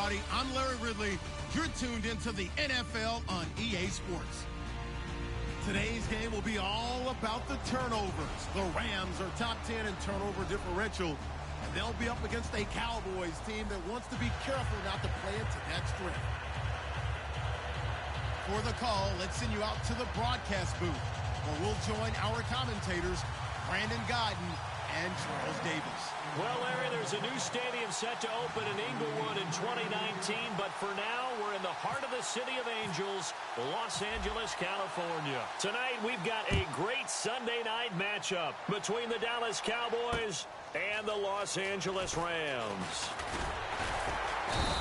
everybody. I'm Larry Ridley. You're tuned into the NFL on EA Sports. Today's game will be all about the turnovers. The Rams are top 10 in turnover differential, and they'll be up against a Cowboys team that wants to be careful not to play into that strength. For the call, let's send you out to the broadcast booth, where we'll join our commentators, Brandon Godden and Charles Davis. Well, Larry, there's a new stadium set to open in Inglewood in 2019, but for now, we're in the heart of the City of Angels, Los Angeles, California. Tonight, we've got a great Sunday night matchup between the Dallas Cowboys and the Los Angeles Rams.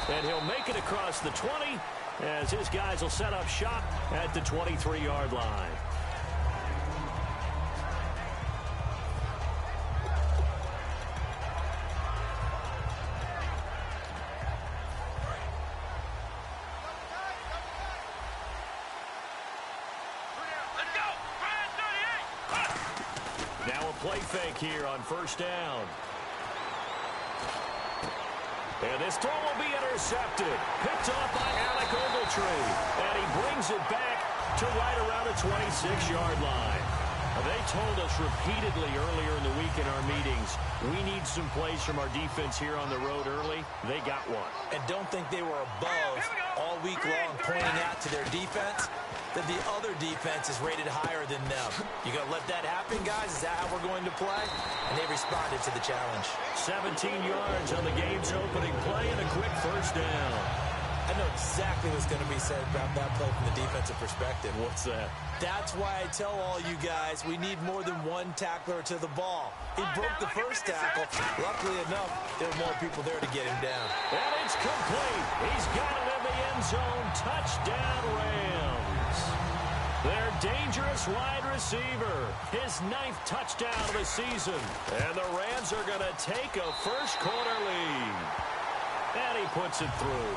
And he'll make it across the 20 as his guys will set up shop at the 23-yard line. Play fake here on first down. And this throw will be intercepted. Picked off by Alec Ogletree. And he brings it back to right around the 26-yard line. They told us repeatedly earlier in the week in our meetings, we need some plays from our defense here on the road early. They got one. And don't think they were above all week long pointing out to their defense that the other defense is rated higher than them. You going to let that happen, guys? Is that how we're going to play? And they responded to the challenge. 17 yards on the game's opening play and a quick first down. I know exactly what's going to be said about that play from the defensive perspective. What's that? That's why I tell all you guys we need more than one tackler to the ball. He broke the first tackle. Luckily enough, there were more people there to get him down. And it's complete. He's got it in the end zone. Touchdown, Rams. Their dangerous wide receiver. His 9th touchdown of the season. And the Rams are going to take a first-quarter lead. And he puts it through.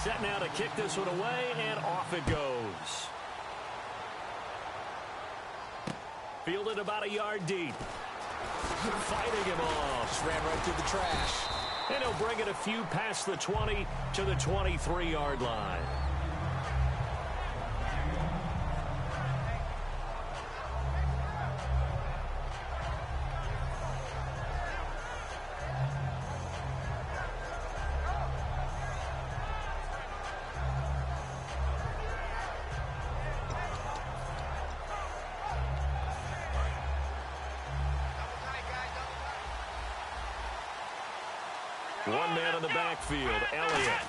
Set now to kick this one away, and off it goes. Fielded about a yard deep. Fighting him off. Just ran right through the trash. And he'll bring it a few past the 20 to the 23-yard line. One man in the backfield, Elliott.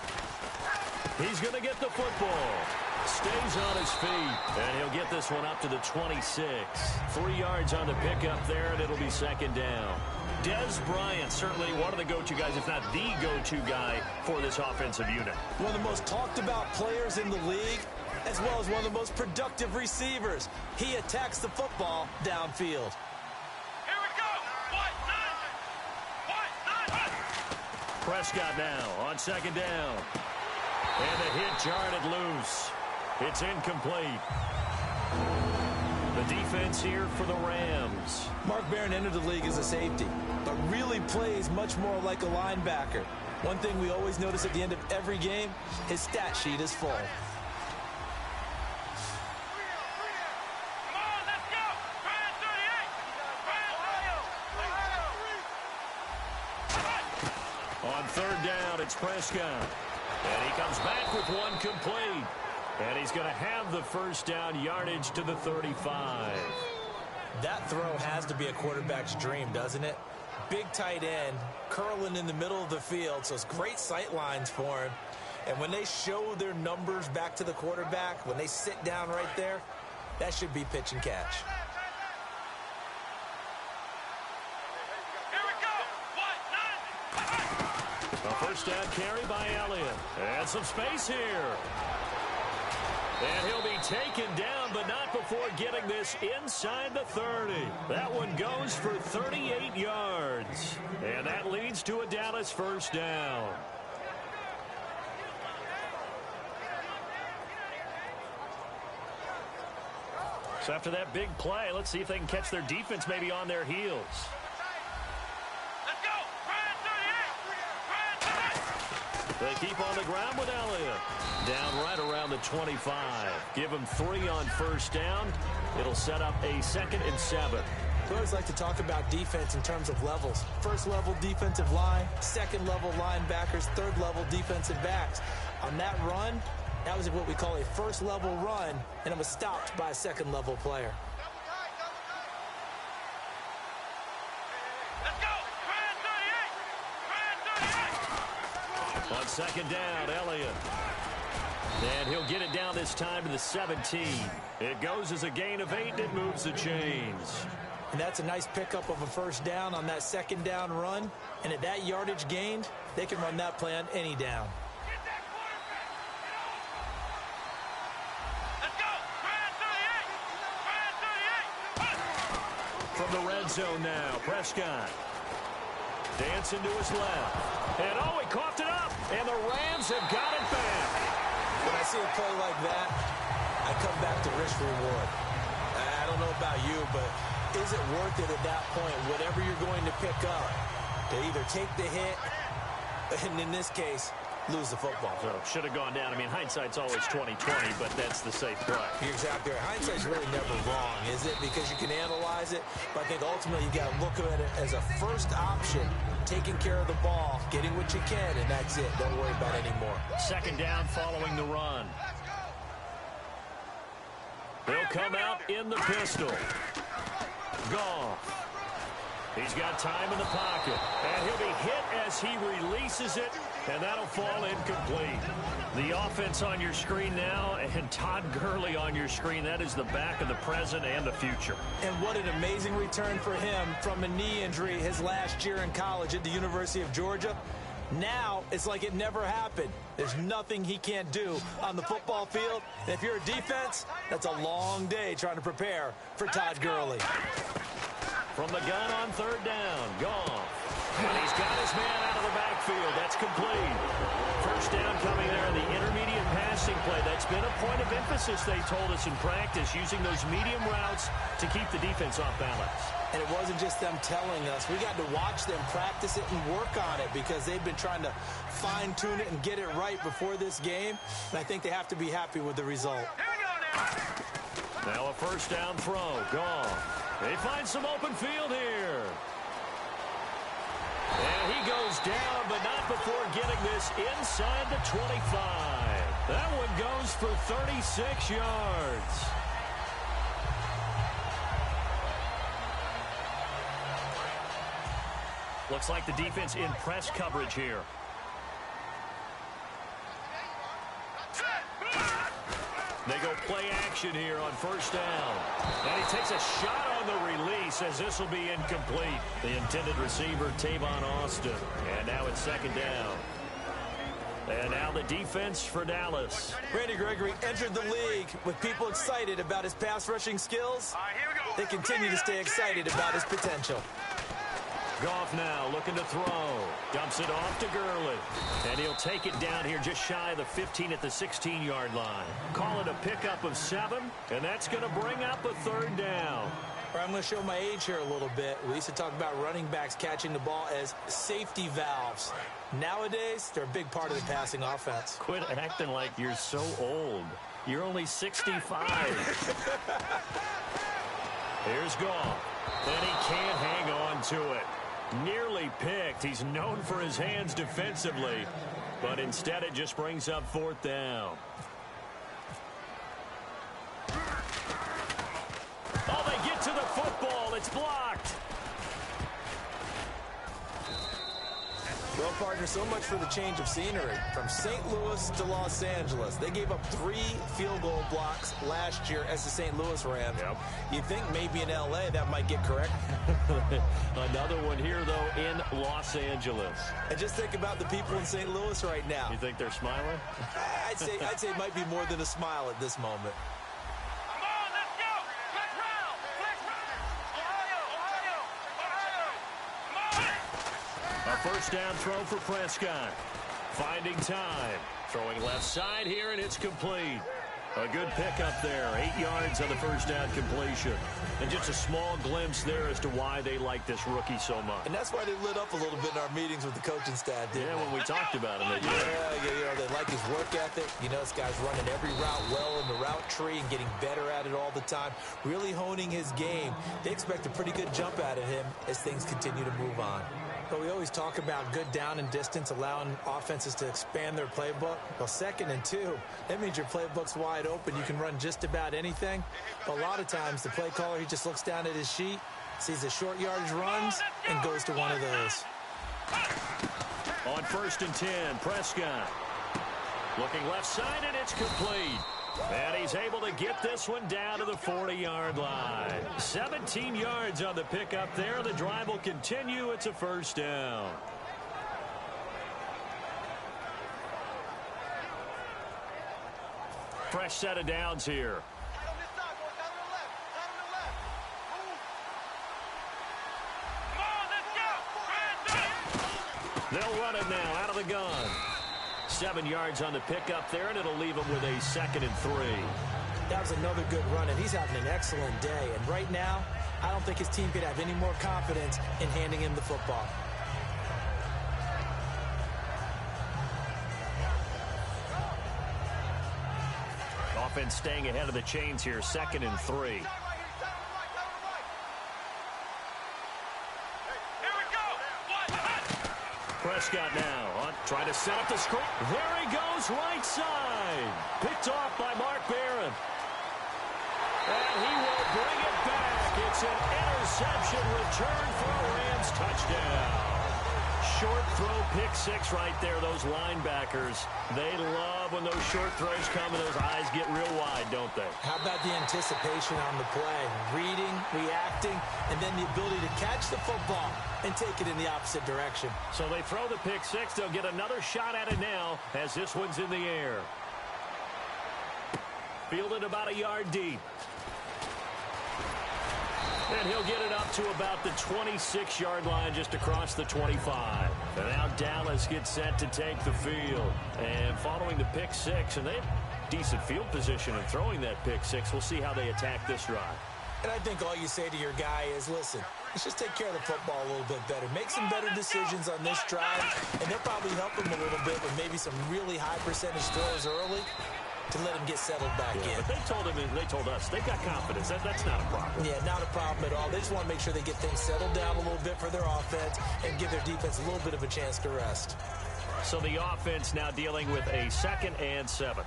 He's going to get the football. Stays on his feet, and he'll get this one up to the 26. 3 yards on the pickup there, and it'll be second down. Dez Bryant, certainly one of the go-to guys, if not the go-to guy for this offensive unit. One of the most talked about players in the league, as well as one of the most productive receivers. He attacks the football downfield. Prescott now on second down. And the hit jarred it loose. It's incomplete. The defense here for the Rams. Mark Barron entered the league as a safety, but really plays much more like a linebacker. One thing we always notice at the end of every game, his stat sheet is full. On third down, it's Prescott. And he comes back with one complete. And he's going to have the first down, yardage to the 35. That throw has to be a quarterback's dream, doesn't it? Big tight end, curling in the middle of the field, so it's great sight lines for him. And when they show their numbers back to the quarterback, when they sit down right there, that should be pitch and catch. A first down carry by Elliott. And some space here. And he'll be taken down, but not before getting this inside the 30. That one goes for 38 yards. And that leads to a Dallas first down. So after that big play, let's see if they can catch their defense maybe on their heels. They keep on the ground with Elliott. Down right around the 25. Give him 3 on first down. It'll set up a 2nd and 7. We always like to talk about defense in terms of levels. First level defensive line, second level linebackers, third level defensive backs. On that run, that was what we call a first level run, and it was stopped by a second level player. On second down, Elliott. And he'll get it down this time to the 17. It goes as a gain of 8, and it moves the chains. And that's a nice pickup of a first down on that second down run. And at that yardage gained, they can run that play on any down. From the red zone now, Prescott. Dancing to his left. And oh, he coughed it up. And the Rams have got it back. When I see a play like that, I come back to risk reward. I don't know about you, but is it worth it at that point, whatever you're going to pick up, to either take the hit, and in this case, lose the football? So should have gone down. I mean, hindsight's always 20/20, but that's the safe play. You're exactly right. Hindsight's really never wrong, is it? Because you can analyze it, but I think ultimately you got to look at it as a first option, taking care of the ball, getting what you can, and that's it. Don't worry about it anymore. Second down following the run. They'll come out in the pistol. Goff. He's got time in the pocket, and he'll be hit as he releases it, and that'll fall incomplete. The offense on your screen now, and Todd Gurley on your screen. That is the back of the present and the future. And what an amazing return for him from a knee injury his last year in college at the University of Georgia. Now it's like it never happened. There's nothing he can't do on the football field. And if you're a defense, that's a long day trying to prepare for Todd Gurley. From the gun on third down, Goff. And he's got his man out of the backfield. That's complete. First down coming there in the intermediate passing play. That's been a point of emphasis, they told us in practice, using those medium routes to keep the defense off balance. And it wasn't just them telling us. We got to watch them practice it and work on it because they've been trying to fine-tune it and get it right before this game. And I think they have to be happy with the result. Now a first down throw. Goff. They find some open field here. And he goes down, but not before getting this inside the 25. That one goes for 36 yards. Looks like the defense in press coverage here. They go play action here on first down. And he takes a shot on the release as this will be incomplete. The intended receiver, Tavon Austin. And now it's second down. And now the defense for Dallas. Randy Gregory entered the league with people excited about his pass rushing skills. They continue to stay excited about his potential. Goff now looking to throw. Dumps it off to Gurley. And he'll take it down here just shy of the 15 at the 16-yard line. Call it a pickup of 7, and that's going to bring up a third down. I'm going to show my age here a little bit. We used to talk about running backs catching the ball as safety valves. Nowadays, they're a big part of the passing offense. Quit acting like you're so old. You're only 65. Here's Goff. And he can't hang on to it. Nearly picked. He's known for his hands defensively, but instead it just brings up fourth down. Oh, they get to the football. It's blocked. Well, partner, so much for the change of scenery. From St. Louis to Los Angeles. They gave up 3 field goal blocks last year as the St. Louis Rams. Yep. You'd think maybe in L.A. that might get correct. Another one here, though, in Los Angeles. And just think about the people in St. Louis right now. You think they're smiling? I'd say it might be more than a smile at this moment. A first down throw for Prescott. Finding time. Throwing left side here, and it's complete. A good pickup there. 8 yards on the first down completion. And just a small glimpse there as to why they like this rookie so much. And that's why they lit up a little bit in our meetings with the coaching staff, didn't they? When we talked about him, they did. Yeah, they like his work ethic. This guy's running every route well in the route tree and getting better at it all the time, really honing his game. They expect a pretty good jump out of him as things continue to move on. But we always talk about good down and distance, allowing offenses to expand their playbook. Well, 2nd and 2, that means your playbook's wide open. You can run just about anything. But a lot of times, the play caller, he just looks down at his sheet, sees the short yardage runs, and goes to one of those. On 1st and 10, Prescott. Looking left side, and it's complete. And he's able to get this one down to the 40-yard line. 17 yards on the pickup there. The drive will continue. It's a first down. Fresh set of downs here. They'll run it now out of the gun. 7 yards on the pickup there, and it'll leave him with a 2nd and 3. That was another good run, and he's having an excellent day. And right now, I don't think his team could have any more confidence in handing him the football. Offense staying ahead of the chains here, 2nd and 3. Prescott now trying to set up the screen. There he goes, right side. Picked off by Mark Barron. And he will bring it back. It's an interception return for a Rams touchdown. Short throw, pick 6 right there. Those linebackers, they love when those short throws come and those eyes get real wide, don't they? How about the anticipation on the play? Reading, reacting, and then the ability to catch the football and take it in the opposite direction. So they throw the pick 6. They'll get another shot at it now as this one's in the air. Fielded about a yard deep. And he'll get it up to about the 26-yard line, just across the 25. And now Dallas gets set to take the field. And following the pick 6, and they have decent field position in throwing that pick 6. We'll see how they attack this drive. And I think all you say to your guy is, listen, let's just take care of the football a little bit better. Make some better decisions on this drive, and they'll probably help him a little bit with maybe some really high percentage throws early to let him get settled back in. But they told us they've got confidence. That's not a problem. Yeah, not a problem at all. They just want to make sure they get things settled down a little bit for their offense and give their defense a little bit of a chance to rest. So the offense now dealing with a 2nd and 7.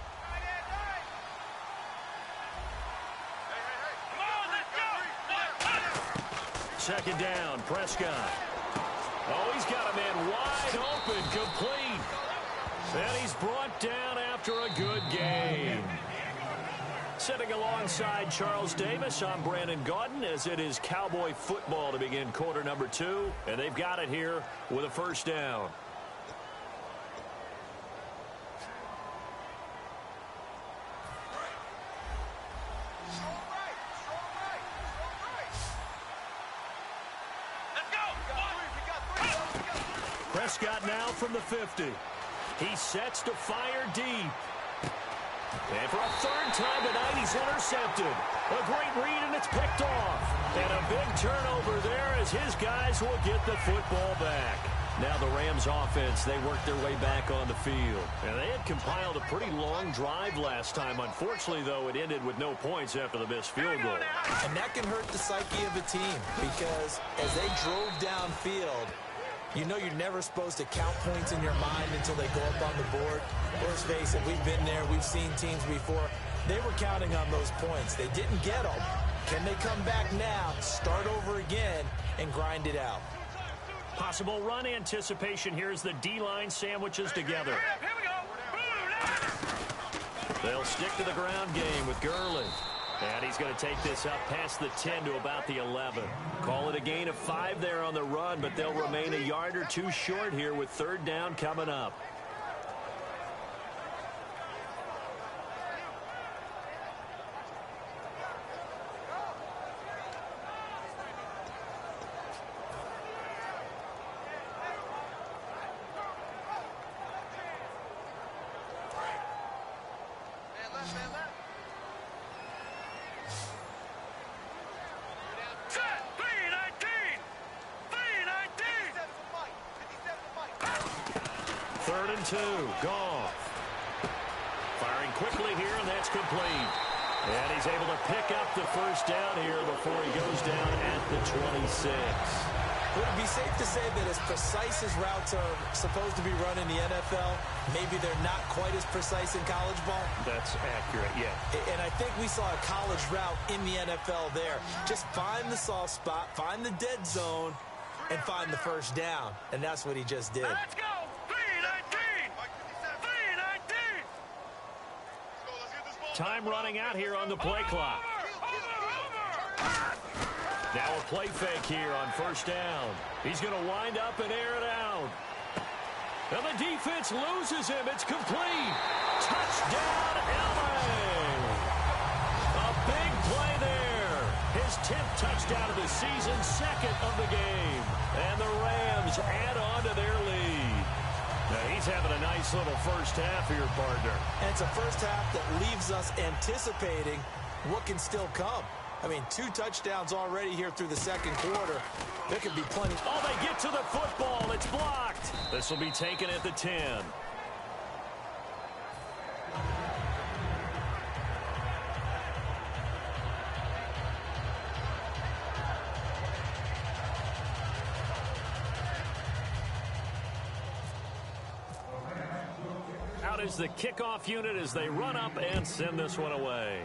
Second down, Prescott. Oh, he's got a man wide open, complete. And he's brought down after a good game. Sitting alongside Charles Davis, I'm Brandon Gaudin, as it is Cowboy football to begin quarter number 2. And they've got it here with a first down. Prescott now from the 50. He sets to fire deep. And for a 3rd time tonight, he's intercepted. A great read, and it's picked off. And a big turnover there as his guys will get the football back. Now the Rams offense, they worked their way back on the field. And they had compiled a pretty long drive last time. Unfortunately, though, it ended with no points after the missed field goal. And that can hurt the psyche of a team because as they drove downfield, you know you're never supposed to count points in your mind until they go up on the board. Let's face it, we've been there. We've seen teams before. They were counting on those points. They didn't get them. Can they come back now, start over again, and grind it out? Possible run anticipation here as the D-line sandwiches together. They'll stick to the ground game with Gurley. And he's going to take this up past the 10 to about the 11. Call it a gain of 5 there on the run, but they'll remain a yard or 2 short here with 3rd down coming up. and 2. Goff. Firing quickly here, and that's complete. And he's able to pick up the first down here before he goes down at the 26. Would it be safe to say that as precise as routes are supposed to be run in the NFL, maybe they're not quite as precise in college ball? That's accurate, yeah. And I think we saw a college route in the NFL there. Just find the soft spot, find the dead zone, and find the first down. And that's what he just did. Let's go! 3-19! 3-19! Time running out here on the play clock. Now a play fake here on first down. He's going to wind up and air it out. And the defense loses him. It's complete. Touchdown, LA. A big play there. His 10th touchdown of the season, second of the game. And the Rams add on to their lead. Now he's having a nice little first half here, partner. And it's a first half that leaves us anticipating what can still come. I mean, 2 touchdowns already here through the second quarter. There could be plenty. Oh, they get to the football. It's blocked. This will be taken at the 10. Out is the kickoff unit as they run up and send this one away.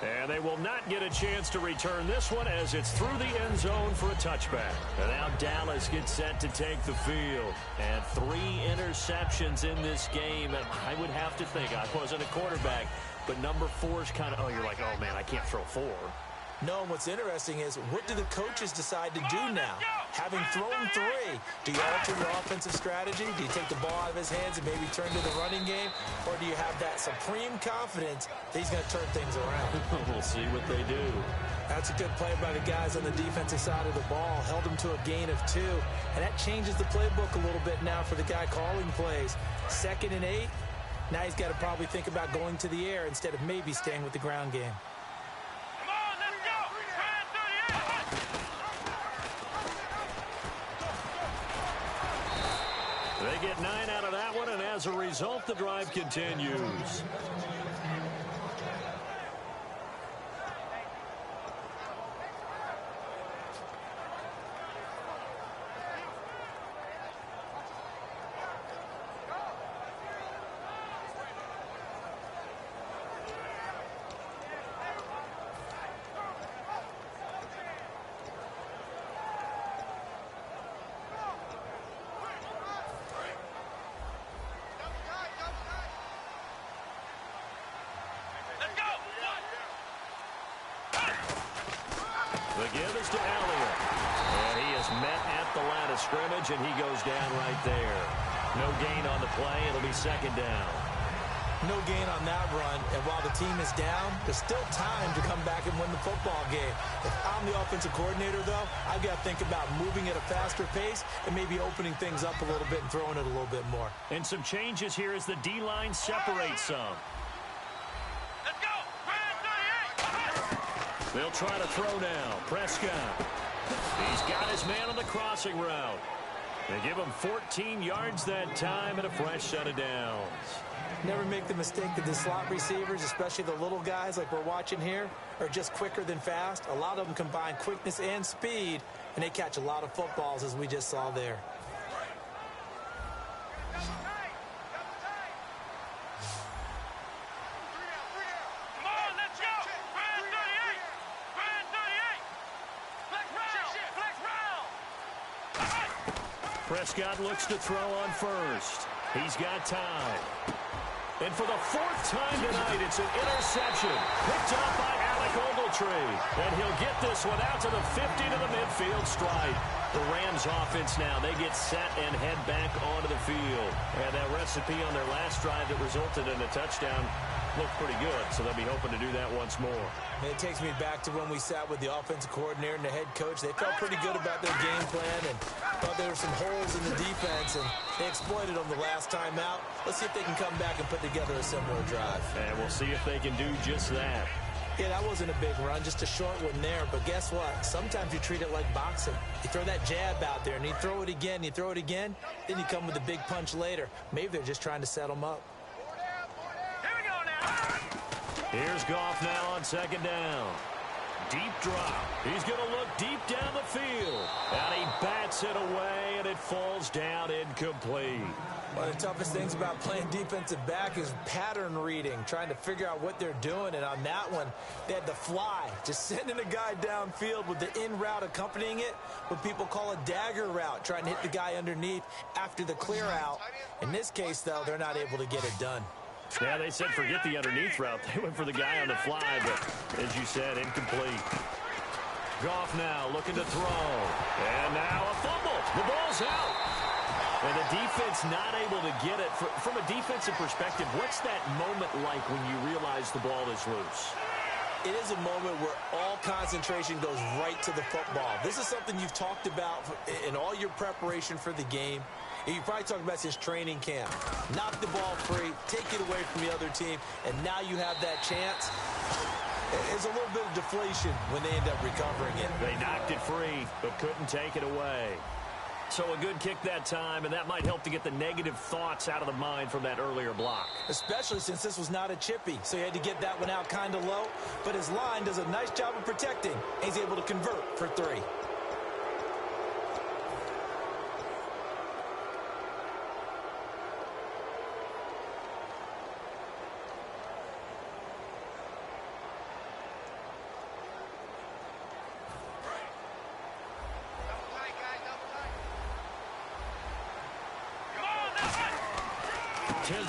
And they will not get a chance to return this one as it's through the end zone for a touchback. And now Dallas gets set to take the field. And 3 interceptions in this game. And I would have to think, I wasn't a quarterback, but number 4 is kind of, oh, you're like, oh, man, I can't throw 4. No, and what's interesting is, what do the coaches decide to do now? Having thrown 3, do you alter your offensive strategy? Do you take the ball out of his hands and maybe turn to the running game? Or do you have that supreme confidence that he's going to turn things around? We'll see what they do. That's a good play by the guys on the defensive side of the ball. Held him to a gain of 2. And that changes the playbook a little bit now for the guy calling plays. 2nd and 8. Now he's got to probably think about going to the air instead of maybe staying with the ground game. They get 9 out of that one, and as a result, the drive continues. The give is to Elliott. And he is met at the line of scrimmage, and he goes down right there. No gain on the play. It'll be 2nd down. No gain on that run, and while the team is down, there's still time to come back and win the football game. If I'm the offensive coordinator, though, I've got to think about moving at a faster pace and maybe opening things up a little bit and throwing it a little bit more. And some changes here as the D-line separates some. They'll try to throw now. Prescott. He's got his man on the crossing route. They give him 14 yards that time and a fresh set of downs. Never make the mistake that the slot receivers, especially the little guys like we're watching here, are just quicker than fast. A lot of them combine quickness and speed, and they catch a lot of footballs, as we just saw there. Prescott looks to throw on first. He's got time. And for the 4th time tonight, it's an interception picked up by Alec Ogletree. And he'll get this one out to the 50 to the midfield stripe. The Rams offense now, they get set and head back onto the field. And that recipe on their last drive that resulted in a touchdown looked pretty good, so they'll be hoping to do that once more. It takes me back to when we sat with the offensive coordinator and the head coach. They felt pretty good about their game plan and thought there were some holes in the defense, and they exploited them the last time out. Let's see if they can come back and put together a similar drive. And we'll see if they can do just that. Yeah, that wasn't a big run, just a short one there. But guess what? Sometimes you treat it like boxing. You throw that jab out there, and you throw it again, then you come with a big punch later. Maybe they're just trying to set them up. Here we go now. Here's Goff now on second down. Deep drop. He's going to look deep down the field. And he bats it away, and it falls down incomplete. One of the toughest things about playing defensive back is pattern reading, trying to figure out what they're doing. And on that one, they had the fly, just sending a guy downfield with the in route accompanying it, what people call a dagger route, trying to hit the guy underneath after the clear out. In this case, though, they're not able to get it done. Yeah, they said forget the underneath route. They went for the guy on the fly, but as you said, incomplete. Goff now looking to throw. And now a fumble. The ball's out. And the defense not able to get it. From a defensive perspective, what's that moment like when you realize the ball is loose? It is a moment where all concentration goes right to the football. This is something you've talked about in all your preparation for the game. And you probably talked about since training camp. Knock the ball free, take it away from the other team, and now you have that chance. It's a little bit of deflation when they end up recovering it. They knocked it free, but couldn't take it away. So a good kick that time, and that might help to get the negative thoughts out of the mind from that earlier block. Especially since this was not a chippy, so he had to get that one out kind of low. But his line does a nice job of protecting, and he's able to convert for 3.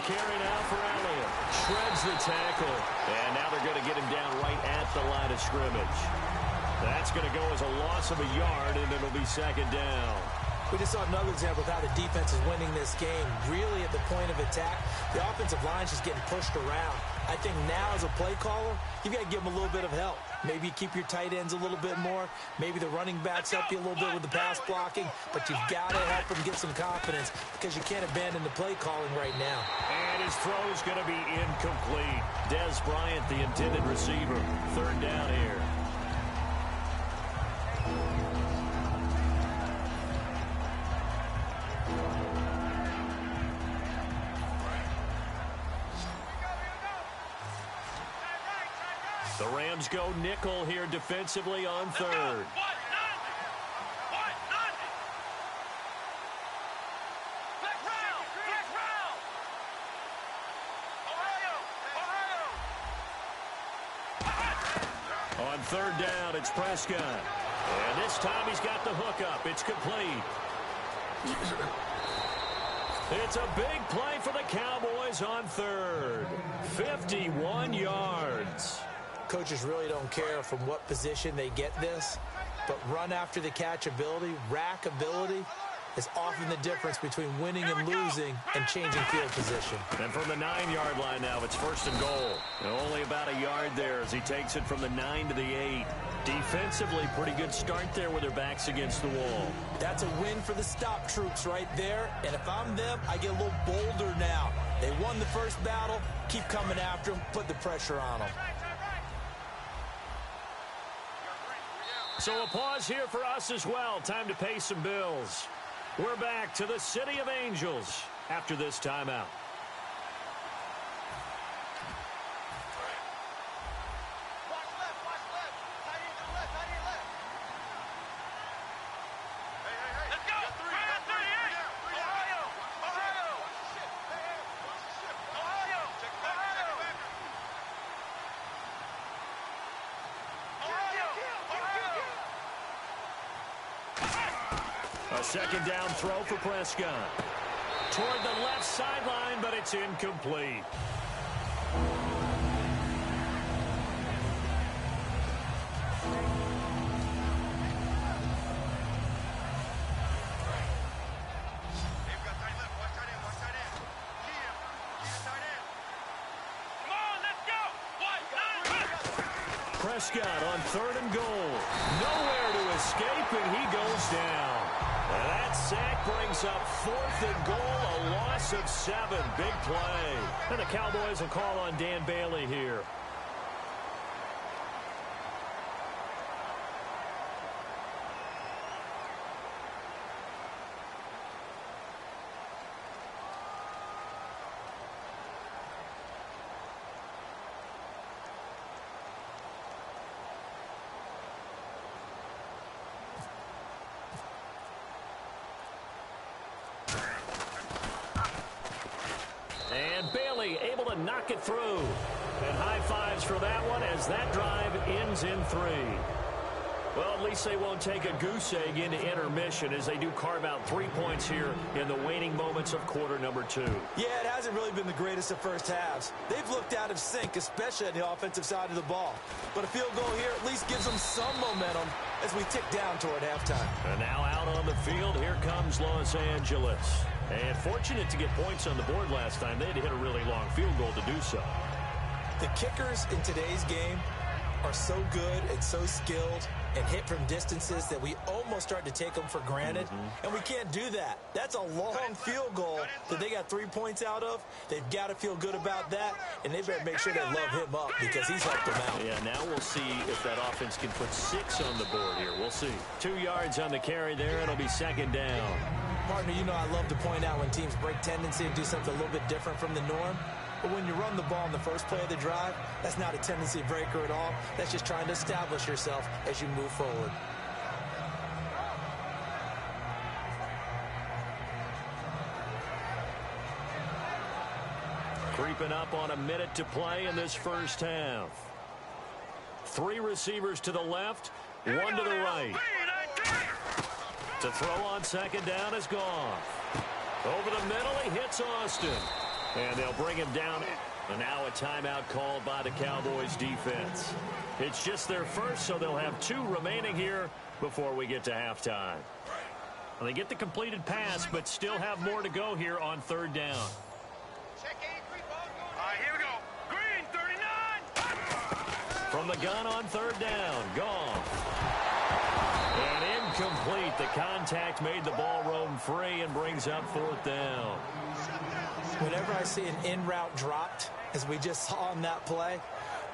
Carry now for Elliott. Shreds the tackle. And now they're going to get him down right at the line of scrimmage. That's going to go as a loss of a yard, and it'll be second down. We just saw another example of how the defense is winning this game. Really at the point of attack, the offensive line's just getting pushed around. I think now as a play caller, you've got to give them a little bit of help. Maybe you keep your tight ends a little bit more. Maybe the running backs help you a little bit with the pass blocking. But you've got to help them get some confidence because you can't abandon the play calling right now. And his throw's going to be incomplete. Dez Bryant, the intended receiver. Third down here. The Rams go nickel here defensively on third. On third down, it's Prescott. And this time he's got the hook up. It's complete. It's a big play for the Cowboys on third. 51 yards. Coaches really don't care from what position they get this, but run after the catch ability, rack ability, is often the difference between winning and losing and changing field position. And from the 9-yard line now, it's first and goal. And only about a yard there as he takes it from the 9 to the 8. Defensively, pretty good start there with their backs against the wall. That's a win for the stop troops right there. And if I'm them, I get a little bolder now. They won the first battle. Keep coming after them. Put the pressure on them. So a pause here for us as well. Time to pay some bills. We're back to the City of Angels after this timeout. A second down throw for Prescott. Toward the left sideline, but it's incomplete. Prescott on third and goal. Nowhere to escape, and he goes down. That sack brings up fourth and goal, a loss of 7. Big play. And the Cowboys will call on Dan Bailey here. and knock it through. And high fives for that one as that drive ends in 3. Well, at least they won't take a goose egg into intermission as they do carve out 3 points here in the waning moments of quarter number 2. Yeah, it hasn't really been the greatest of first halves. They've looked out of sync, especially on the offensive side of the ball. But a field goal here at least gives them some momentum as we tick down toward halftime. And now out on the field, here comes Los Angeles. And fortunate to get points on the board last time. They had to hit a really long field goal to do so. The kickers in today's game are so good and so skilled and hit from distances that we almost start to take them for granted. And we can't do that. That's a long field goal that they got 3 points out of. They've got to feel good about that, and they better make sure they love him up because he's helped them out. Yeah, now we'll see if that offense can put 6 on the board here. We'll see. 2 yards on the carry there. It'll be second down. Partner, you know I love to point out when teams break tendency and do something a little bit different from the norm. But when you run the ball in the first play of the drive, that's not a tendency breaker at all. That's just trying to establish yourself as you move forward. Creeping up on a minute to play in this first half. 3 receivers to the left, 1 to the right. To throw on second down is Goff. Over the middle, he hits Austin. And they'll bring him down. And now a timeout called by the Cowboys defense. It's just their first, so they'll have 2 remaining here before we get to halftime. Well, they get the completed pass, but still have more to go here on third down. Check 83 ball. All right, here we go. Green, 39. From the gun on third down, Goff. And incomplete. The contact made the ball roam free and brings up fourth down. Whenever I see an in-route dropped, as we just saw on that play,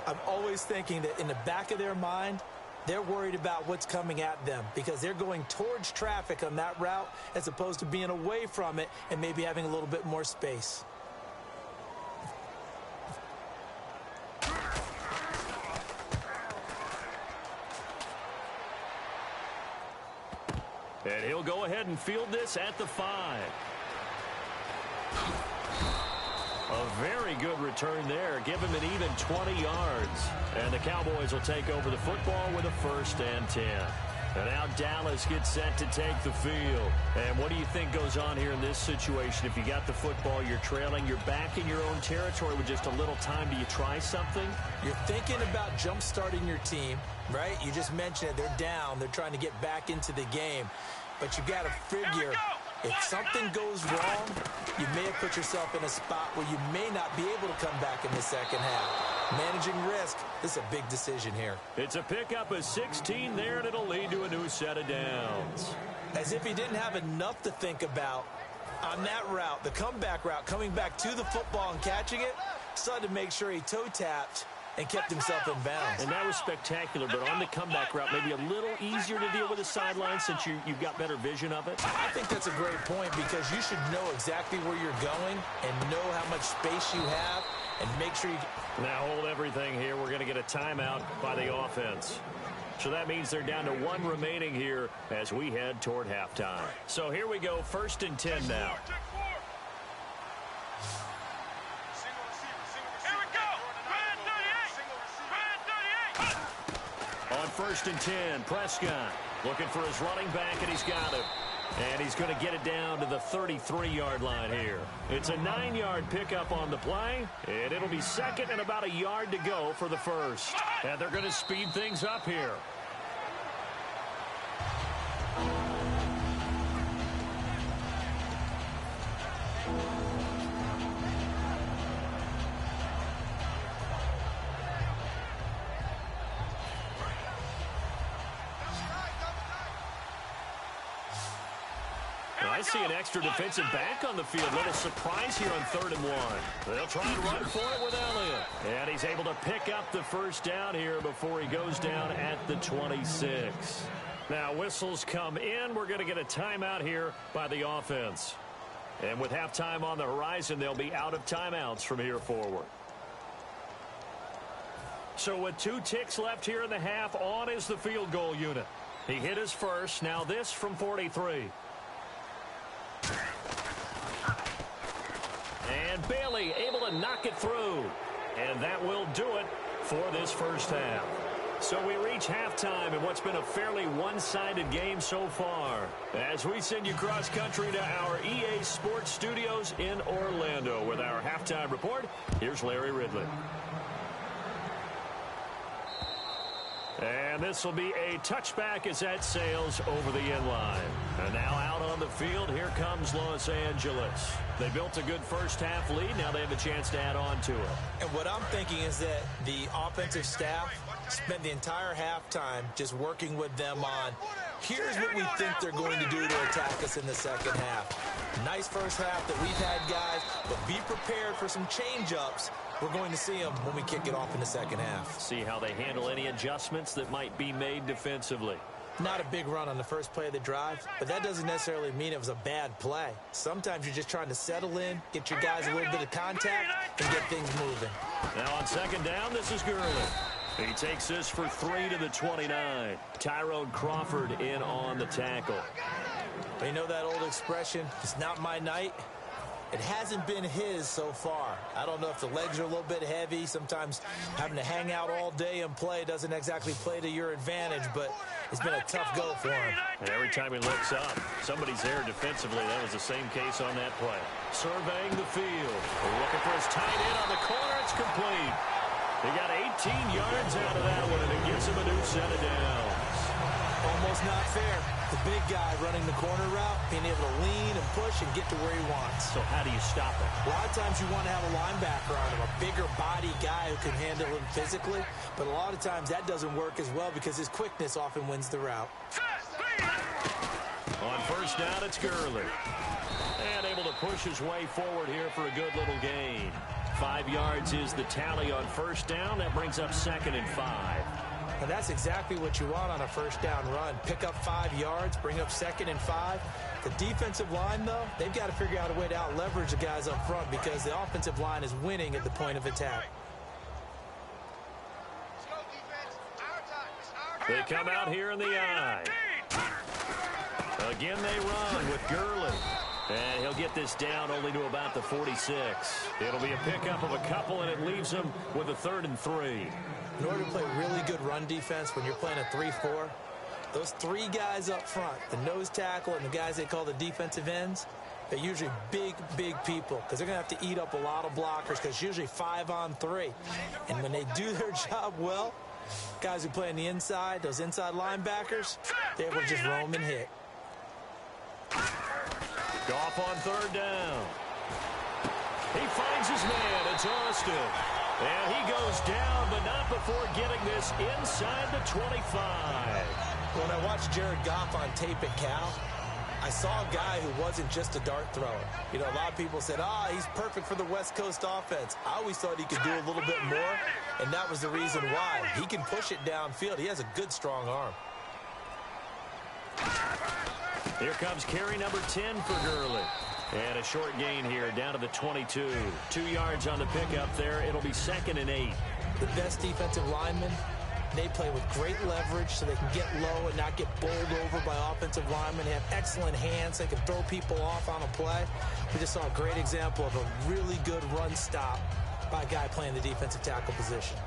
I'm always thinking that in the back of their mind, they're worried about what's coming at them because they're going towards traffic on that route as opposed to being away from it and maybe having a little bit more space. And he'll go ahead and field this at the 5. A very good return there. Give him an even 20 yards. And the Cowboys will take over the football with a 1st and 10. And now Dallas gets set to take the field. And what do you think goes on here in this situation? If you got the football, you're trailing, you're back in your own territory with just a little time. Do you try something? You're thinking about jump-starting your team, right? You just mentioned it. They're down. They're trying to get back into the game. But you got to figure if something goes wrong, you may have put yourself in a spot where you may not be able to come back in the second half. Managing risk, this is a big decision here. It's a pickup of 16 there, and it'll lead to a new set of downs. As if he didn't have enough to think about on that route, the comeback route, coming back to the football and catching it, decided to make sure he toe-tapped and kept himself in bounds. And that was spectacular, but on the comeback route, maybe a little easier to deal with the sideline since you've got better vision of it? I think that's a great point because you should know exactly where you're going and know how much space you have and make sure you... Now hold everything here. We're going to get a timeout by the offense. So that means they're down to 1 remaining here as we head toward halftime. So here we go, 1st and 10 now. On 1st and 10, Prescott looking for his running back, and he's got him. And he's going to get it down to the 33-yard line here. It's a 9-yard pickup on the play, and it'll be 2nd and about a yard to go for the 1st. And they're going to speed things up here. I see an extra defensive back on the field. Little surprise here on 3rd and 1. They'll try to run for it with Elliott. And he's able to pick up the 1st down here before he goes down at the 26. Now whistles come in. We're going to get a timeout here by the offense. And with halftime on the horizon, they'll be out of timeouts from here forward. So with 2 ticks left here in the half, on is the field goal unit. He hit his first. Now this from 43. And Bailey able to and knock it through. And that will do it for this first half. So we reach halftime in what's been a fairly one-sided game so far. As we send you cross-country to our EA Sports Studios in Orlando with our halftime report, here's Larry Ridley. And this will be a touchback as that sails over the end line. And now out on the field, here comes Los Angeles. They built a good first half lead. Now they have a chance to add on to it. And what I'm thinking is that the offensive staff spent the entire halftime just working with them on, here's what we think they're going to do to attack us in the second half. Nice first half that we've had, guys, but be prepared for some change-ups. We're going to see them when we kick it off in the second half. See how they handle any adjustments that might be made defensively. Not a big run on the first play of the drive, but that doesn't necessarily mean it was a bad play. Sometimes you're just trying to settle in, get your guys a little bit of contact, and get things moving. Now on second down, this is Gurley. He takes this for 3 to the 29. Tyrone Crawford in on the tackle. You know that old expression, it's not my night? It hasn't been his so far. I don't know if the legs are a little bit heavy. Sometimes having to hang out all day and play doesn't exactly play to your advantage, but it's been a tough go for him. And every time he looks up, somebody's there defensively. That was the same case on that play. Surveying the field. Looking for his tight end on the corner. It's complete. He got 18 yards out of that one, and it gives him a new set of downs. Almost not fair. The big guy running the corner route, being able to lean and push and get to where he wants. So how do you stop it? A lot of times you want to have a linebacker on him, a bigger body guy who can handle him physically, but a lot of times that doesn't work as well because his quickness often wins the route. On first down, it's Gurley. And able to push his way forward here for a good little gain. 5 yards is the tally on first down. That brings up 2nd and 5. And that's exactly what you want on a first down run. Pick up 5 yards, bring up 2nd and 5. The defensive line, though, they've got to figure out a way to out-leverage the guys up front because the offensive line is winning at the point of attack. They come out here in the eye. Again, they run with Gurley. And he'll get this down only to about the 46. It'll be a pickup of a couple, and it leaves him with a 3rd and 3. In order to play really good run defense when you're playing a 3-4, those 3 guys up front, the nose tackle and the guys they call the defensive ends, they're usually big, big people because they're going to have to eat up a lot of blockers because it's usually 5-on-3. And when they do their job well, guys who play on the inside, those inside linebackers, they're able to just roam and hit. Goff on 3rd down. He finds his man. It's Austin. And he goes down, but not before getting this inside the 25. When I watched Jared Goff on tape at Cal, I saw a guy who wasn't just a dart thrower. You know, a lot of people said, he's perfect for the West Coast offense. I always thought he could do a little bit more, and that was the reason why. He can push it downfield. He has a good, strong arm. Here comes carry number 10 for Gurley. And a short gain here down to the 22. 2 yards on the pickup there. It'll be 2nd and 8. The best defensive linemen, they play with great leverage so they can get low and not get bowled over by offensive linemen. They have excellent hands. They can throw people off on a play. We just saw a great example of a really good run stop by a guy playing the defensive tackle position.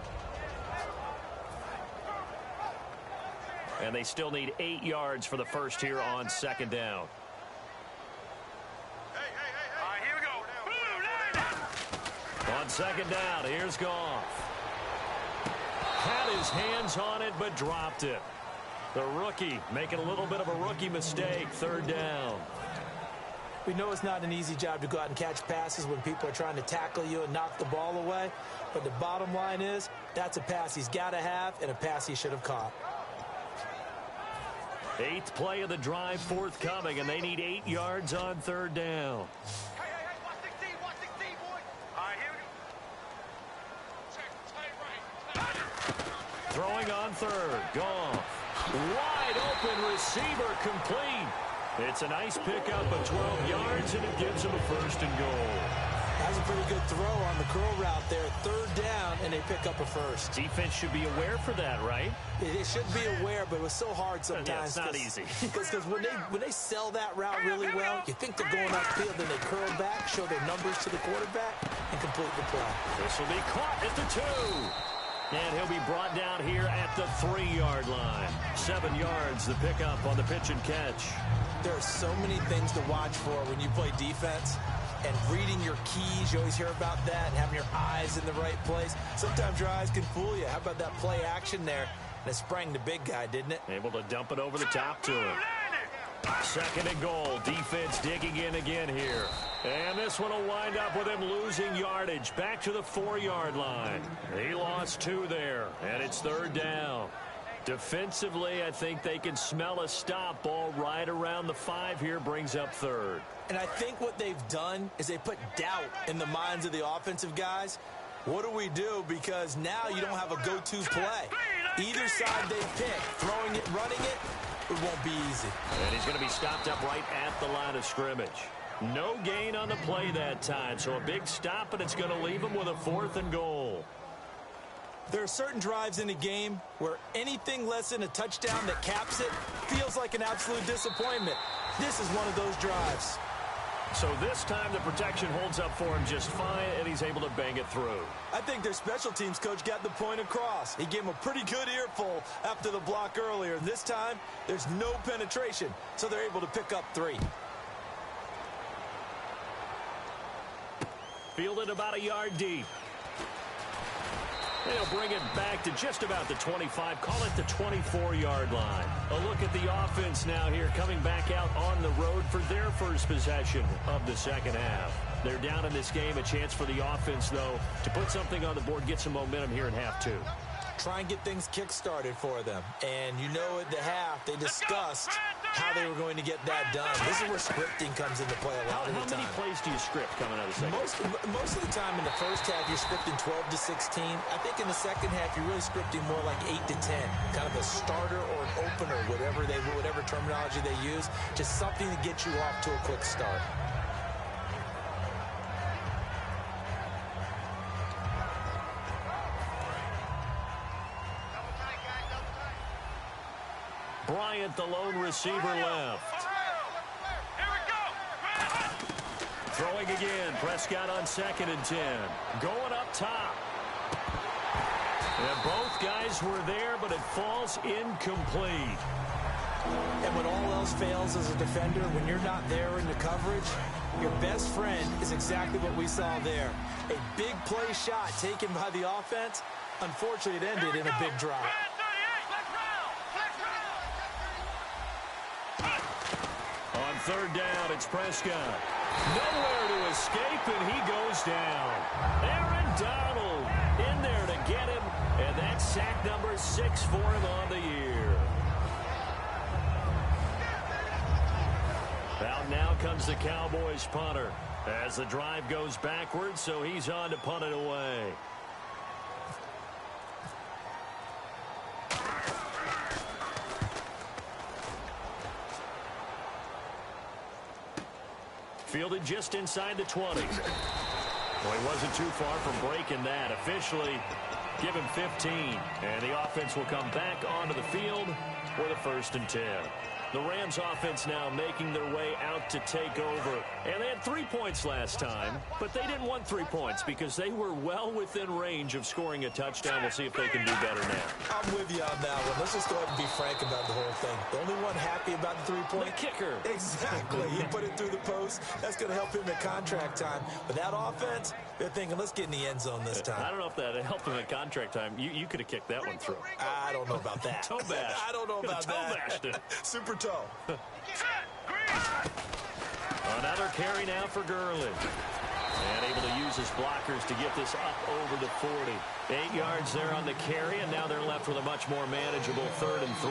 And they still need 8 yards for the first here on 2nd down. On 2nd down, here's Goff. Had his hands on it, but dropped it. The rookie making a little bit of a rookie mistake. 3rd down. We know it's not an easy job to go out and catch passes when people are trying to tackle you and knock the ball away. But the bottom line is, that's a pass he's got to have and a pass he should have caught. 8th play of the drive forthcoming, and they need 8 yards on 3rd down. Throwing on 3rd. Goff. Wide open receiver complete. It's a nice pickup of 12 yards, and it gives him a 1st and goal. That's a pretty good throw on the curl route there. 3rd down, and they pick up a 1st. Defense should be aware for that, right? They should be aware, but it was so hard sometimes. Yeah, it's not easy. Because when they sell that route really well, you think they're going upfield, then they curl back, show their numbers to the quarterback. and complete the play. This will be caught at the 2. And he'll be brought down here at the 3-yard line. 7 yards, the pickup on the pitch and catch. There are so many things to watch for when you play defense. And reading your keys, you always hear about that, and having your eyes in the right place. Sometimes your eyes can fool you. How about that play action there? And it sprang the big guy, didn't it? Able to dump it over the top to him. 2nd and goal. Defense digging in again here. And this one will wind up with him losing yardage. Back to the 4-yard line. He lost 2 there, and it's 3rd down. Defensively, I think they can smell a stop ball right around the 5 here. Brings up 3rd. And I think what they've done is they put doubt in the minds of the offensive guys. What do we do? Because now you don't have a go-to play. Either side they pick, throwing it, running it, it won't be easy. And he's going to be stopped up right at the line of scrimmage. No gain on the play that time, so a big stop, and it's going to leave him with a 4th and goal. There are certain drives in a game where anything less than a touchdown that caps it feels like an absolute disappointment. This is one of those drives. So this time the protection holds up for him just fine, and he's able to bang it through. I think their special teams coach got the point across. He gave him a pretty good earful after the block earlier. This time, there's no penetration, so they're able to pick up 3. Fielded about a yard deep. They'll bring it back to just about the 25. Call it the 24-yard line. A look at the offense now here, coming back out on the road for their first possession of the second half. They're down in this game. A chance for the offense, though, to put something on the board, get some momentum here in half 2. Try and get things kick-started for them. And you know at the half, they discussed how they were going to get that done. This is where scripting comes into play a lot of the time. How many plays do you script coming out of the second? Most of the time in the first half, you're scripting 12 to 16. I think in the second half, you're really scripting more like 8 to 10. Kind of a starter or an opener, whatever terminology they use. Just something to get you off to a quick start. Bryant, the lone receiver, left. Here we go. Throwing again. Prescott on 2nd and 10. Going up top. And both guys were there, but it falls incomplete. And when all else fails as a defender, when you're not there in the coverage, your best friend is exactly what we saw there. A big play shot taken by the offense. Unfortunately, it ended in a big drop. On 3rd down, it's Prescott. Nowhere to escape, and he goes down. Aaron Donald in there to get him, and that's sack number 6 for him on the year. Out now comes the Cowboys punter as the drive goes backwards, so he's on to punt it away. Fielded just inside the 20. Well, he wasn't too far from breaking that. Officially, give him 15. And the offense will come back onto the field for the 1st and 10. The Rams offense now making their way out to take over. And they had 3 points last time, but they didn't want 3 points because they were well within range of scoring a touchdown. We'll see if they can do better now. I'm with you on that one. Let's just go ahead and be frank about the whole thing. The only one happy about the 3-point. The kicker. Exactly. He put it through the post. That's going to help him at contract time. But that offense, they're thinking, let's get in the end zone this time. I don't know if that helped him at contract time. You could have kicked that one through. I don't know about that. Toe bash. I don't know about that. Toe bashed it. Super toe. Another carry now for Gurley. And able to use his blockers to get this up over the 40. 8 yards there on the carry, and now they're left with a much more manageable 3rd and 3.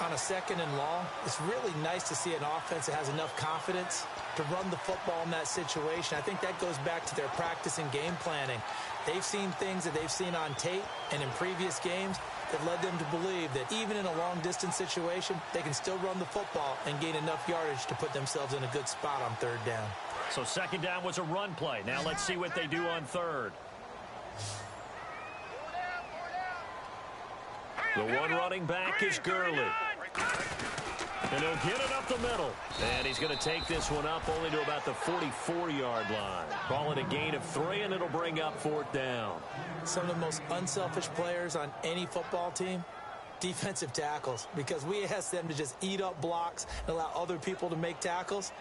On a 2nd and long, it's really nice to see an offense that has enough confidence to run the football in that situation. I think that goes back to their practice and game planning. They've seen things that they've seen on tape and in previous games that led them to believe that even in a long-distance situation, they can still run the football and gain enough yardage to put themselves in a good spot on 3rd down. So 2nd down was a run play. Now let's see what they do on 3rd. The one running back is Gurley. And he'll get it up the middle. And he's going to take this one up only to about the 44-yard line. Call it a gain of 3, and it'll bring up 4th down. Some of the most unselfish players on any football team, defensive tackles, because we ask them to just eat up blocks and allow other people to make tackles.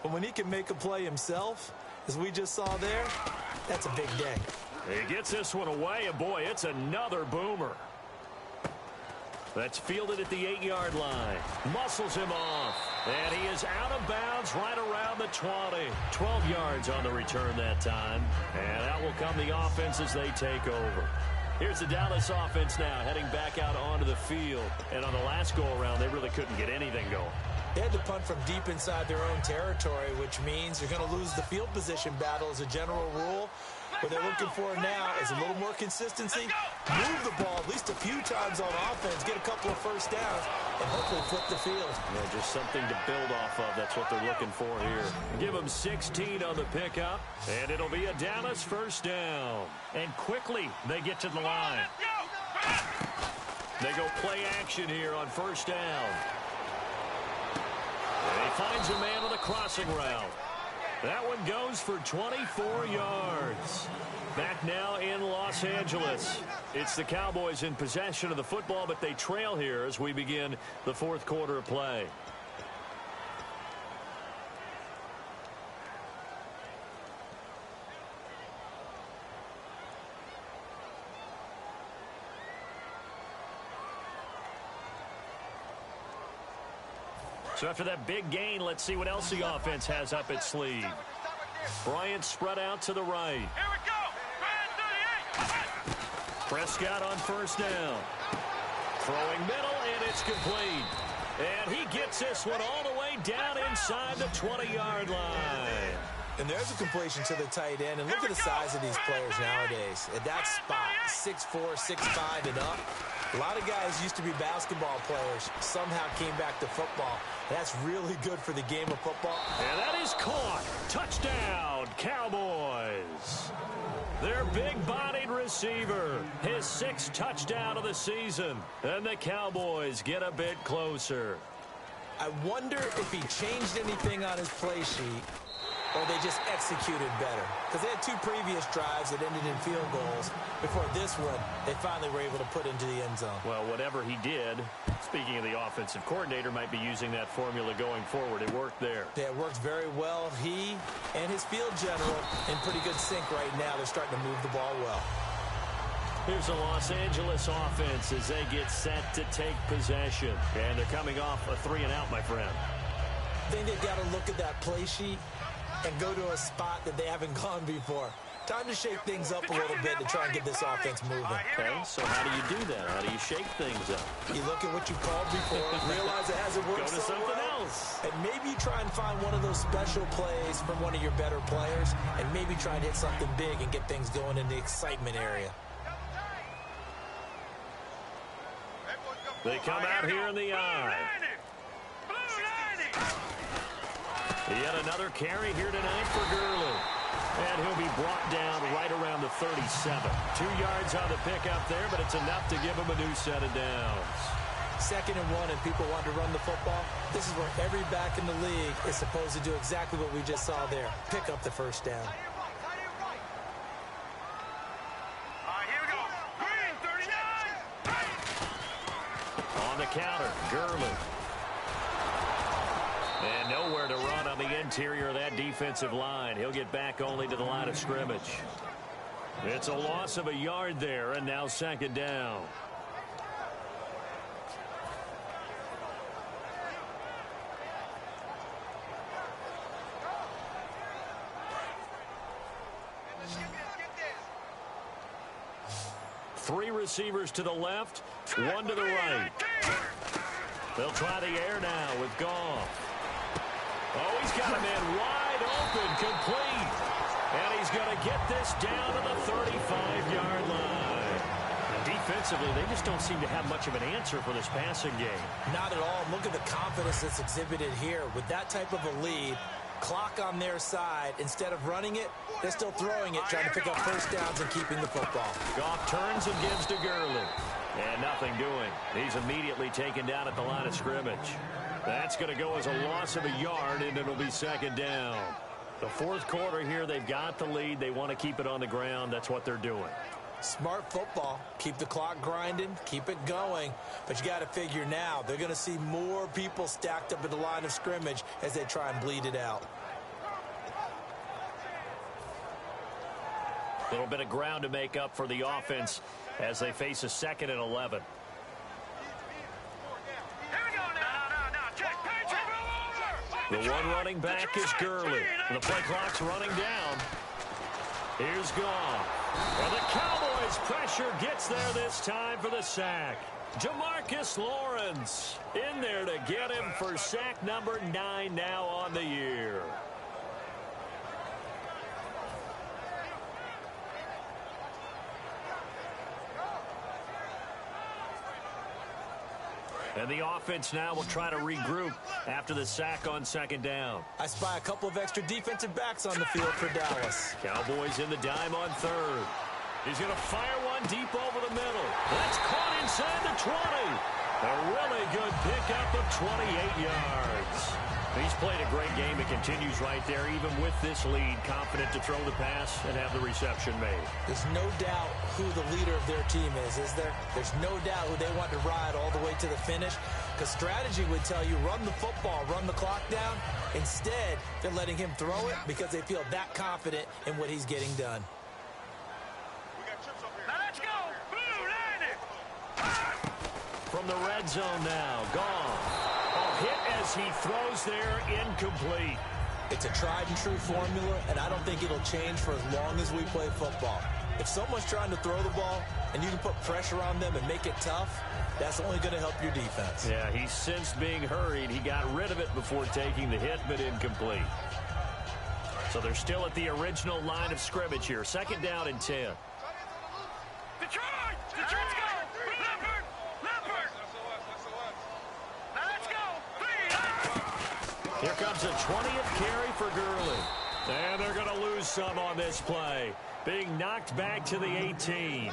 But when he can make a play himself, as we just saw there, that's a big day. He gets this one away, and boy, it's another boomer. That's fielded at the 8-yard line. Muscles him off. And he is out of bounds right around the 20. 12 yards on the return that time. And out will come the offense as they take over. Here's the Dallas offense now heading back out onto the field. And on the last go-around, they really couldn't get anything going. They had to punt from deep inside their own territory, which means you're going to lose the field position battle as a general rule. What they're looking for now is a little more consistency, move the ball at least a few times on offense, get a couple of first downs, and hopefully flip the field. Yeah, just something to build off of. That's what they're looking for here. Give them 16 on the pickup, and it'll be a Dallas first down. And quickly, they get to the line. They go play action here on first down. And he finds a man on the crossing route. That one goes for 24 yards. Back now in Los Angeles. It's the Cowboys in possession of the football, but they trail here as we begin the 4th quarter of play. So after that big gain, let's see what else the offense has up its sleeve. Bryant spread out to the right. Here we go. Prescott on first down. Throwing middle, and it's complete. And he gets this one all the way down inside the 20-yard line. And there's a completion to the tight end. And look at the size of these players nowadays. At that spot, 6'4", 6'5", and up. A lot of guys used to be basketball players, somehow came back to football. That's really good for the game of football. And that is caught. Touchdown, Cowboys. Their big-bodied receiver, his 6th touchdown of the season. And the Cowboys get a bit closer. I wonder if he changed anything on his play sheet, or they just executed better. Because they had 2 previous drives that ended in field goals. Before this one, they finally were able to put into the end zone. Well, whatever he did, speaking of the offensive coordinator, might be using that formula going forward. It worked there. Yeah, it worked very well. He and his field general in pretty good sync right now. They're starting to move the ball well. Here's the Los Angeles offense as they get set to take possession. And they're coming off a 3-and-out, my friend. I think they've got to look at that play sheet and go to a spot that they haven't gone before. Time to shake things up a little bit to try and get this offense moving. Okay, so how do you do that? How do you shake things up? You look at what you called before, realize it hasn't worked Go to so something well, else. and maybe try and find one of those special plays from one of your better players, and maybe try and hit something big and get things going in the excitement area. They come out here in the eye. Yet another carry here tonight for Gurley. And he'll be brought down right around the 37. 2 yards on the pickup there, but it's enough to give him a new set of downs. 2nd and 1, and people want to run the football. This is where every back in the league is supposed to do exactly what we just saw there. Pick up the first down. Here we go. Green, 39. On the counter, Gurley. And nowhere to run on the interior of that defensive line. He'll get back only to the line of scrimmage. It's a loss of a yard there, and now 2nd down. Three receivers to the left, 1 to the right. They'll try the air now with Goff. Oh, he's got a man wide open, complete. And he's going to get this down to the 35-yard line. Defensively, they just don't seem to have much of an answer for this passing game. Not at all. Look at the confidence that's exhibited here. With that type of a lead, clock on their side, instead of running it, they're still throwing it, trying to pick up first downs and keeping the football. Goff turns and gives to Gurley. And nothing doing. He's immediately taken down at the line of scrimmage. That's going to go as a loss of a yard, and it'll be second down. The fourth quarter here, they've got the lead. They want to keep it on the ground. That's what they're doing. Smart football. Keep the clock grinding. Keep it going. But you got to figure now, they're going to see more people stacked up at the line of scrimmage as they try and bleed it out. A little bit of ground to make up for the offense as they face a 2nd and 11. The one running back is Gurley. The play clock's running down. Here's Goff. And the Cowboys pressure gets there this time for the sack. Jamarcus Lawrence in there to get him for sack number 9 now on the year. And the offense now will try to regroup after the sack on 2nd down. I spy a couple of extra defensive backs on the field for Dallas. Cowboys in the dime on 3rd. He's going to fire one deep over the middle. That's caught inside the 20. A really good pickup of 28 yards. He's played a great game. It continues right there, even with this lead, confident to throw the pass and have the reception made. There's no doubt who the leader of their team is there? There's no doubt who they want to ride all the way to the finish, because strategy would tell you run the football, run the clock down. Instead, they're letting him throw it because they feel that confident in what he's getting done. Now let's go! Blue, line it! From the red zone now, Goff. Hit as he throws there, incomplete. It's a tried and true formula, and I don't think it'll change for as long as we play football. If someone's trying to throw the ball and you can put pressure on them and make it tough, that's only going to help your defense. Yeah, he's sensed being hurried. He got rid of it before taking the hit, but incomplete. So they're still at the original line of scrimmage here. 2nd down and 10. Detroit! Detroit's go! Leopard! Leopard! Now let's go! Here comes a 20th carry for Gurley. And they're going to lose some on this play. Being knocked back to the 18.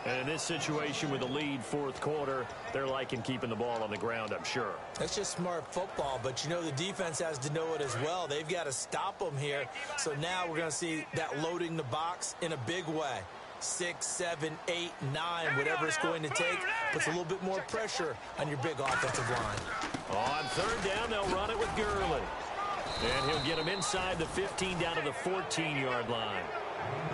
And in this situation with the lead 4th quarter, they're liking keeping the ball on the ground, I'm sure. That's just smart football, but you know the defense has to know it as well. They've got to stop them here. So now we're going to see that loading the box in a big way. 6, 7, 8, 9, whatever it's going to take, puts a little bit more pressure on your big offensive line. On 3rd down, they'll run it with Gurley. And he'll get him inside the 15 down to the 14-yard line.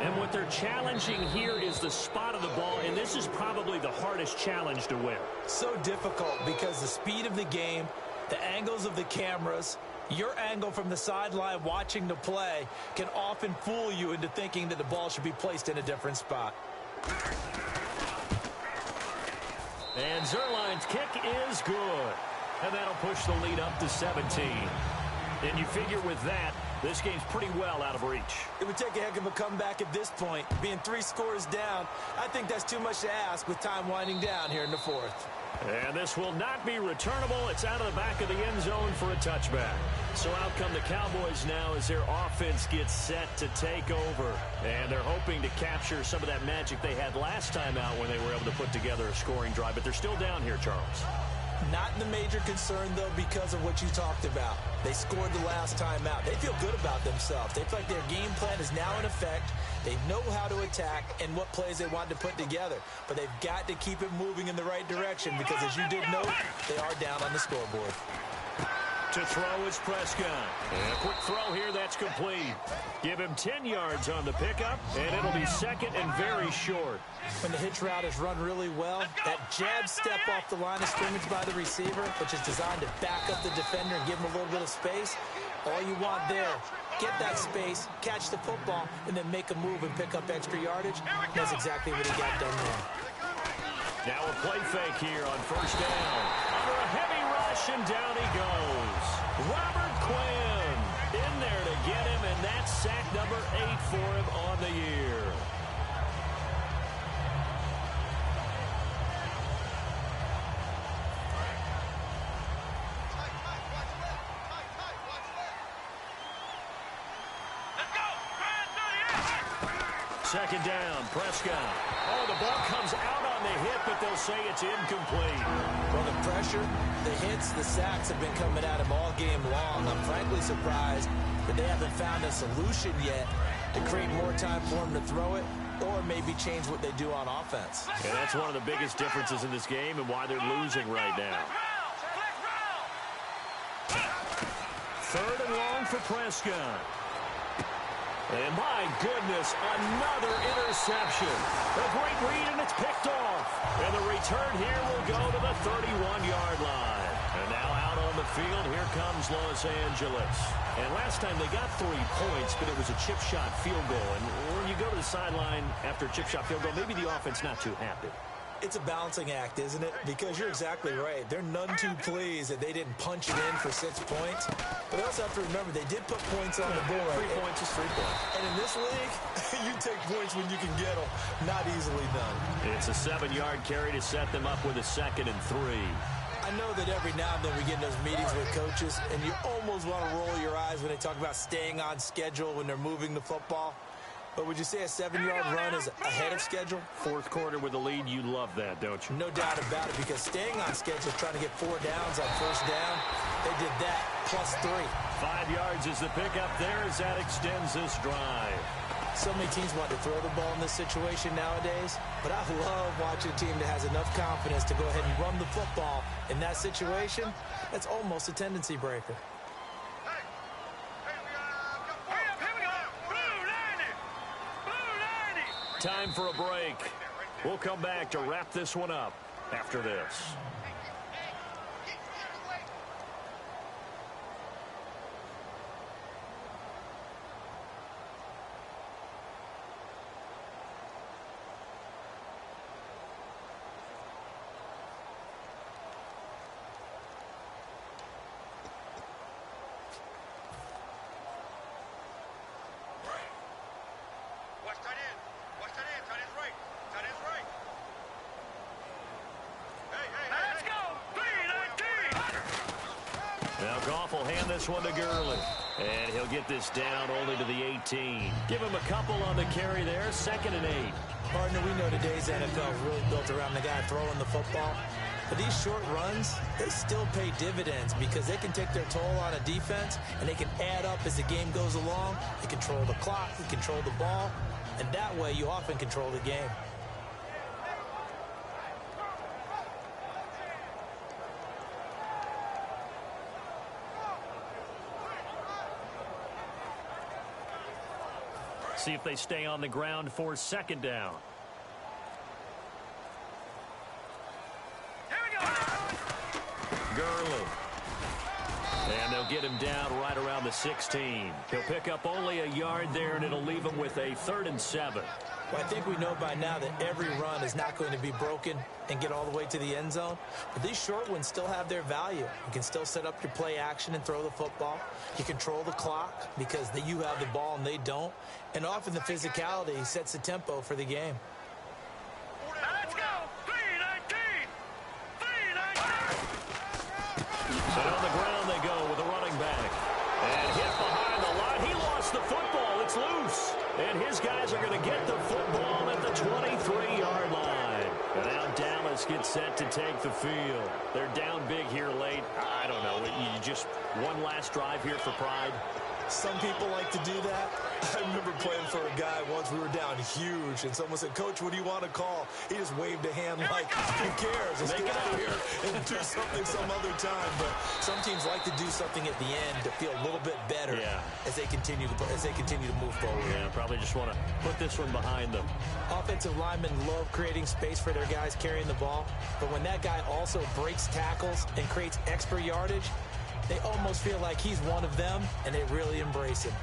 And what they're challenging here is the spot of the ball, and this is probably the hardest challenge to win. So difficult because the speed of the game, the angles of the cameras, your angle from the sideline watching the play can often fool you into thinking that the ball should be placed in a different spot. And Zerline's kick is good. And that'll push the lead up to 17. And you figure with that, this game's pretty well out of reach. It would take a heck of a comeback at this point. Being 3 scores down, I think that's too much to ask with time winding down here in the 4th. And this will not be returnable. It's out of the back of the end zone for a touchback. So out come the Cowboys now as their offense gets set to take over. And they're hoping to capture some of that magic they had last time out when they were able to put together a scoring drive. But they're still down here, Charles. Not the major concern, though, because of what you talked about. They scored the last time out. They feel good about themselves. They feel like their game plan is now in effect. They know how to attack and what plays they want to put together. But they've got to keep it moving in the right direction because, as you did note, they are down on the scoreboard. To throw is Prescott. And a quick throw here, that's complete. Give him 10 yards on the pickup, and it'll be 2nd and very short. When the hitch route is run really well, that jab step off the line of scrimmage by the receiver, which is designed to back up the defender and give him a little bit of space, all you want there, get that space, catch the football, and then make a move and pick up extra yardage. That's exactly what he got done there. Now a play fake here on 1st down. Under a heavy rush, and down he goes. Robert Quinn in there to get him, and that's sack number 8 for him on the year. second down. Prescott. Oh, the ball comes out on the hit, but they'll say it's incomplete. Well, the pressure, the hits, the sacks have been coming at him all game long. I'm frankly surprised that they haven't found a solution yet to create more time for him to throw it or maybe change what they do on offense. And that's one of the biggest differences in this game and why they're losing right now. Third and long for Prescott. And my goodness, another interception. A great read, and it's picked off. And the return here will go to the 31-yard line. And now out on the field, here comes Los Angeles. And last time they got 3 points, but it was a chip shot field goal. And when you go to the sideline after a chip shot field goal, maybe the offense not too happy. It's a balancing act, isn't it? Because you're exactly right. They're none too pleased that they didn't punch it in for 6 points. But they also have to remember they did put points on the board. 3 points is 3 points. And in this league, you take points when you can get them. Not easily done. It's a 7-yard carry to set them up with a 2nd and 3. I know that every now and then we get in those meetings with coaches, and you almost want to roll your eyes when they talk about staying on schedule when they're moving the football. But would you say a 7-yard run is ahead of schedule? Fourth quarter with a lead, you love that, don't you? No doubt about it, because staying on schedule, trying to get 4 downs on first down, they did that, plus 3. 5 yards is the pickup there as that extends this drive. So many teams want to throw the ball in this situation nowadays, but I love watching a team that has enough confidence to go ahead and run the football. In that situation, that's almost a tendency breaker. Time for a break. We'll come back to wrap this one up after this. Will hand this one to Gurley. And he'll get this down only to the 18. Give him a couple on the carry there. 2nd and 8. Partner, we know today's NFL is really built around the guy throwing the football. But these short runs, they still pay dividends because they can take their toll on a defense and they can add up as the game goes along. They control the clock, they control the ball, and that way you often control the game. See if they stay on the ground for 2nd down. Here we go. Gurley. And they'll get him down right around the 16. He'll pick up only a yard there, and it'll leave him with a 3rd and 7. Well, I think we know by now that every run is not going to be broken and get all the way to the end zone. But these short ones still have their value. You can still set up your play action and throw the football. You control the clock because you have the ball and they don't. And often the physicality sets the tempo for the game. Let's go. 3-19. 3-19. So on the ground they go with a running back. And hit behind the line. He lost the football. It's loose. And his guys are going to get the football at the 23-yard line. And now Dallas gets set to take the field. They're down big here late. I don't know. You just one last drive here for pride. Some people like to do that. I remember playing for a guy once. We were down huge, and someone said, "Coach, what do you want to call?" He just waved a hand like, who cares? Let's get out of here and do something some other time. But some teams like to do something at the end to feel a little bit better as they continue to move forward. Yeah, probably just want to put this one behind them. Offensive linemen love creating space for their guys carrying the ball, but when that guy also breaks tackles and creates extra yardage, they almost feel like he's one of them, and they really embrace him.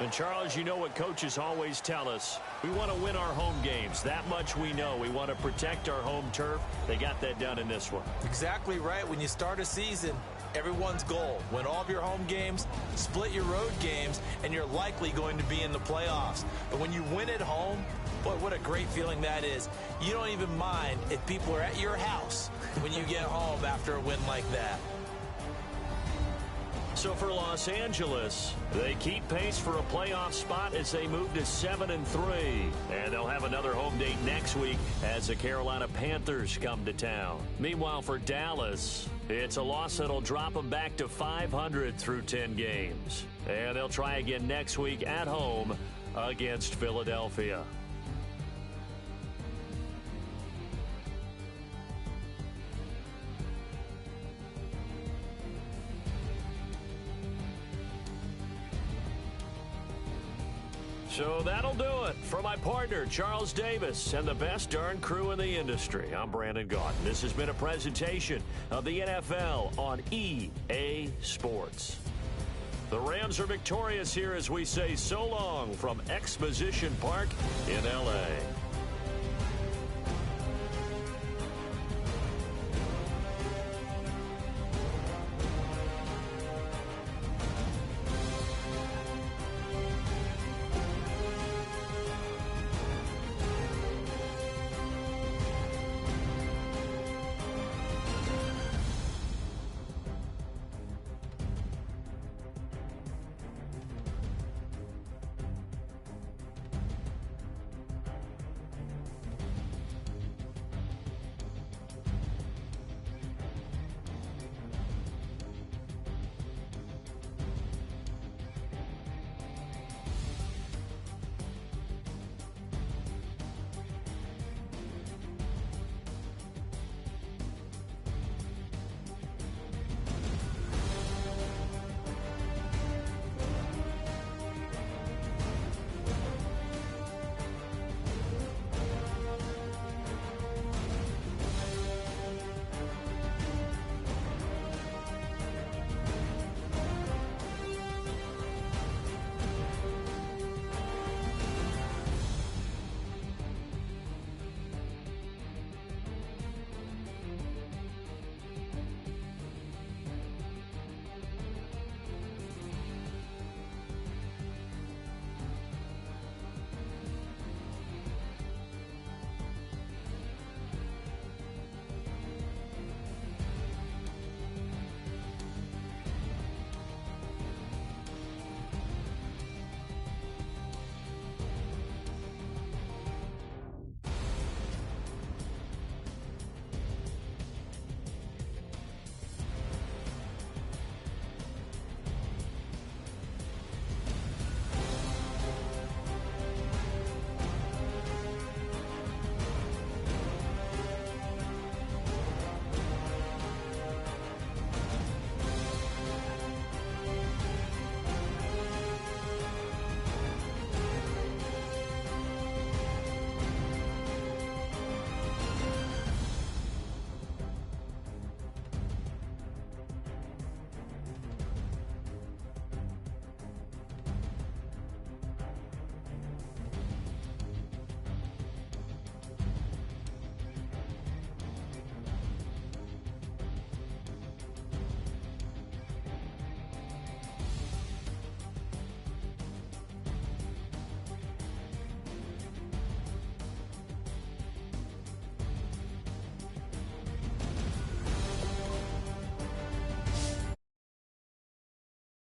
And, Charles, you know what coaches always tell us. We want to win our home games. That much we know. We want to protect our home turf. They got that done in this one. Exactly right. When you start a season, everyone's goal. Win all of your home games, split your road games, and you're likely going to be in the playoffs. But when you win at home, boy, what a great feeling that is. You don't even mind if people are at your house when you get home after a win like that. So for Los Angeles, they keep pace for a playoff spot as they move to 7-3. And they'll have another home date next week as the Carolina Panthers come to town. Meanwhile, for Dallas, it's a loss that'll drop them back to 500 through 10 games. And they'll try again next week at home against Philadelphia. So that'll do it. For my partner, Charles Davis, and the best darn crew in the industry, I'm Brandon Gaudin. This has been a presentation of the NFL on EA Sports. The Rams are victorious here as we say so long from Exposition Park in L.A.